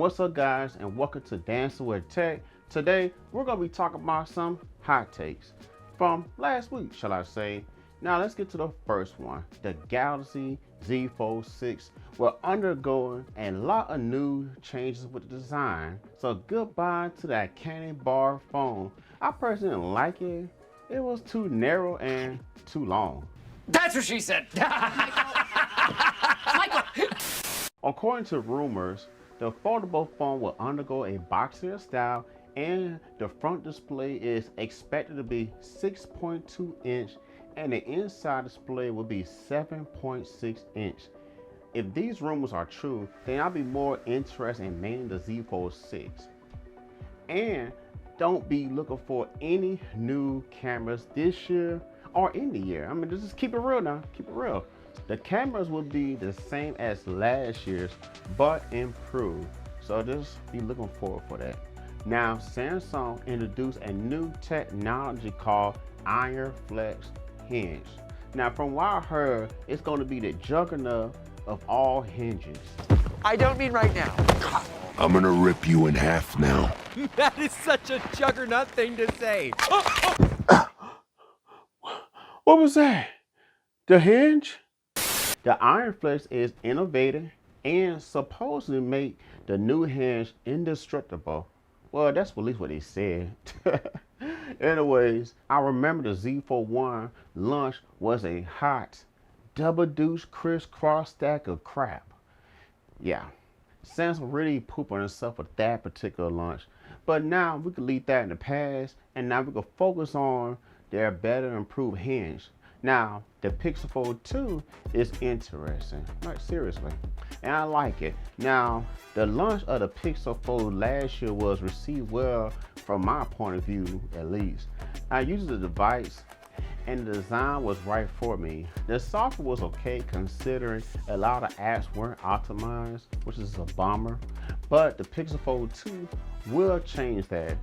What's up, guys, and welcome to Dancing with Tech. Today we're going to be talking about some hot takes from last week, shall I say. Now let's get to the first one. The Galaxy Z Fold 6 will undergo a lot of new changes with the design. So goodbye to that candy bar phone. I personally didn't like it. It was too narrow and too long. That's what she said. Michael. According to rumors, the foldable phone will undergo a boxier style, and the front display is expected to be 6.2 inch and the inside display will be 7.6 inch. If these rumors are true, then I'll be more interested in mainly the Z Fold 6. And don't be looking for any new cameras this year or in the year. I mean, just keep it real now, keep it real. The cameras will be the same as last year's, but improved. So just be looking forward for that. Now, Samsung introduced a new technology called Iron Flex hinge. Now, from what I heard, it's going to be the juggernaut of all hinges. I don't mean right now. I'm gonna rip you in half now. That is such a juggernaut thing to say. What was that? The hinge? The Iron Flex is innovative and supposedly make the new hinge indestructible. Well, that's at least what they said. Anyways, I remember the Z Fold 1 launch was a hot, double douche crisscross stack of crap. Yeah, Samsung really pooped on itself with that particular launch. But now we can leave that in the past, and now we can focus on their better improved hinge. Now, the Pixel Fold 2 is interesting, like seriously, and I like it. Now, the launch of the Pixel Fold last year was received well from my point of view, at least. I used the device and the design was right for me. The software was okay considering a lot of apps weren't optimized, which is a bummer, but the Pixel Fold 2 will change that.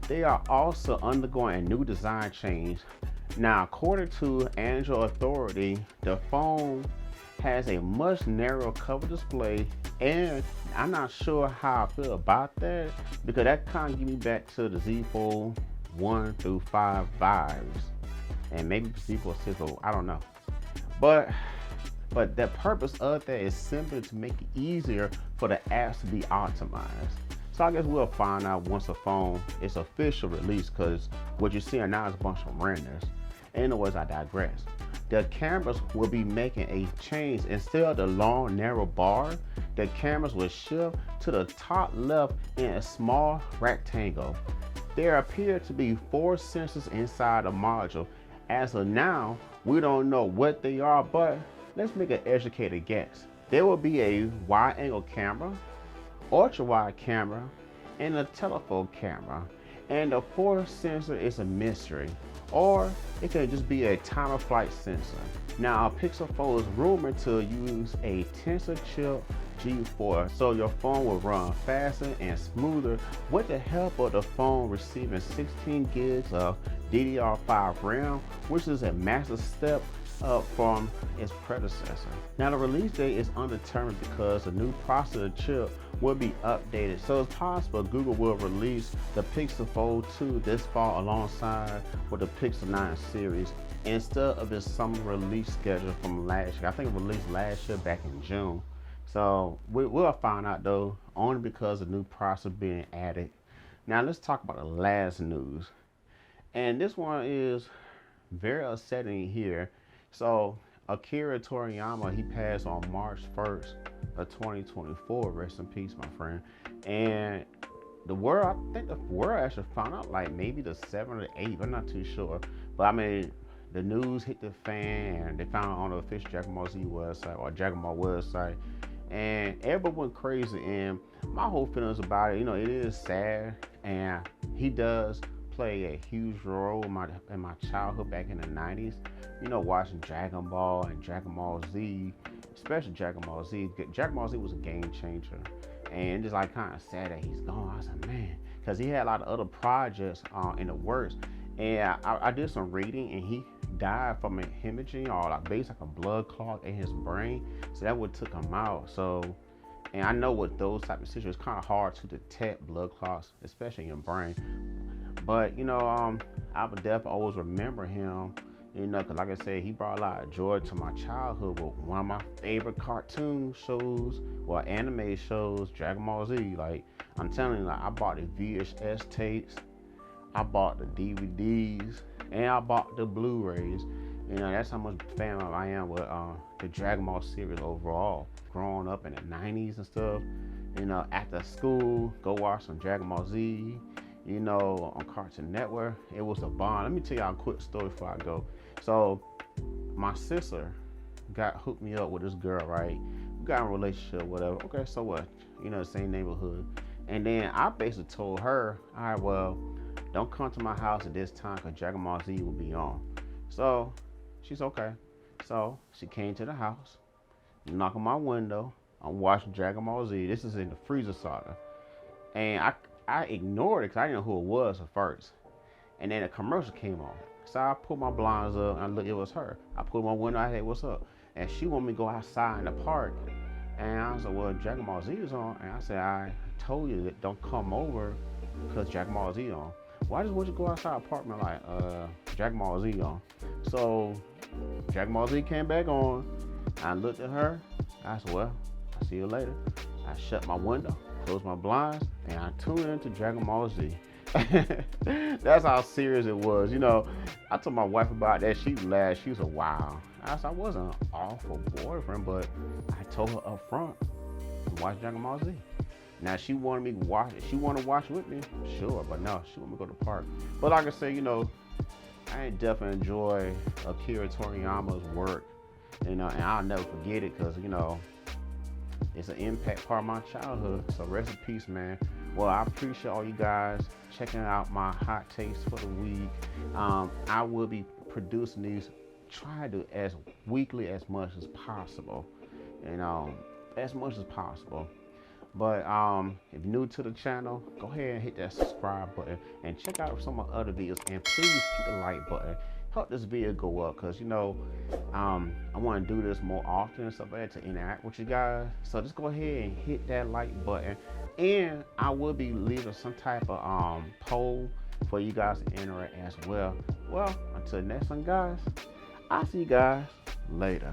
They are also undergoing a new design change. Now, according to Android Authority, the phone has a much narrower cover display, and I'm not sure how I feel about that because that kind of gives me back to the Z Fold 1 through 5 vibes, and maybe Z Fold 6, I don't know. But the purpose of that is simply to make it easier for the apps to be optimized. So I guess we'll find out once the phone is official release, because what you're seeing now is a bunch of renders. Anyways, I digress. The cameras will be making a change. Instead of the long, narrow bar, the cameras will shift to the top left in a small rectangle. There appear to be 4 sensors inside the module. As of now, we don't know what they are, but let's make an educated guess. There will be a wide-angle camera, ultra-wide camera, and a telephoto camera. And the 4th sensor is a mystery, or it could just be a time of flight sensor. Now, Pixel Fold is rumored to use a Tensor chip G4, so your phone will run faster and smoother with the help of the phone receiving 16 gigs of DDR5 RAM, which is a massive step up from its predecessor. Now, the release date is undetermined because the new processor chip will be updated, so it's possible Google will release the Pixel Fold 2 this fall alongside with the Pixel 9 series instead of the summer release schedule from last year. I think it released last year back in June. So we'll find out though, only because the new processor being added. Now let's talk about the last news, and this one is very upsetting here. So Akira Toriyama, he passed on March 1st of 2024. Rest in peace, my friend. And the world, I think the world actually found out like maybe the 7th or 8th. I'm not too sure. But I mean, the news hit the fan and they found it on the official Dragon Ball Z website or Dragon Ball website. And everybody went crazy. And my whole feelings about it, you know, it is sad. And he does play a huge role in my childhood back in the 90s. You know, watching Dragon Ball and Dragon Ball Z, especially Dragon Ball Z. Dragon Ball Z was a game changer. And just like kind of sad that he's gone. I was like, man, because he had a lot of other projects in the works. And I did some reading, and he died from a hemorrhaging or like basically like a blood clot in his brain. So that would took him out. So, And I know with those type of situations, it's kind of hard to detect blood clots, especially in your brain. But, you know, I would definitely always remember him, you know, because like I said, he brought a lot of joy to my childhood with one of my favorite cartoon shows, or anime shows, Dragon Ball Z. Like, I'm telling you, like, I bought the VHS tapes, I bought the DVDs, and I bought the Blu-rays. You know, that's how much fan I am with the Dragon Ball series overall. Growing up in the 90s and stuff, you know, after school, go watch some Dragon Ball Z, you know, on Cartoon Network. It was a bond. Let me tell y'all a quick story before I go. So, my sister hooked me up with this girl, right? We got in a relationship, whatever. Okay, so what? You know, same neighborhood. And then I basically told her, all right, well, don't come to my house at this time because Dragon Ball Z will be on. So, she's okay. So, she came to the house, knocked on my window. I'm watching Dragon Ball Z. This is in the Freezer saga. And I ignored it because I didn't know who it was at first. And then a commercial came on. So I put my blinds up and look, it was her. I put my window, I said, what's up? And she wanted me to go outside in the park. And I said, well, Dragon Ball Z is on. And I said, I told you that don't come over because Dragon Ball Z on. Why just want you to go outside the park? I'm like, Dragon Ball Z on. So Dragon Ball Z came back on. I looked at her. I said, well, I'll see you later. I shut my window, closed my blinds, and I tuned into Dragon Ball Z. That's how serious it was. You know, I told my wife about that. She laughed. She was like, wow. I said, I wasn't an awful boyfriend, but I told her up front to watch Dragon Ball Z. Now, she wanted me to watch it. She wanted to watch with me, sure, but no, she wanted me to go to the park. But like I said, you know, I definitely enjoy Akira Toriyama's work, you know, and I'll never forget it because, you know, it's an impact part of my childhood. So rest in peace, man. Well, I appreciate all you guys checking out my hot takes for the week. I will be producing these, try to as weekly as much as possible, you know, as much as possible. But if you're new to the channel, go ahead and hit that subscribe button and check out some of my other videos. And please hit the like button. Help this video go up because, you know, I want to do this more often and stuff like that to interact with you guys. So just go ahead and hit that like button. And I will be leaving some type of poll for you guys to interact as well. Well, until next one, guys, I'll see you guys later.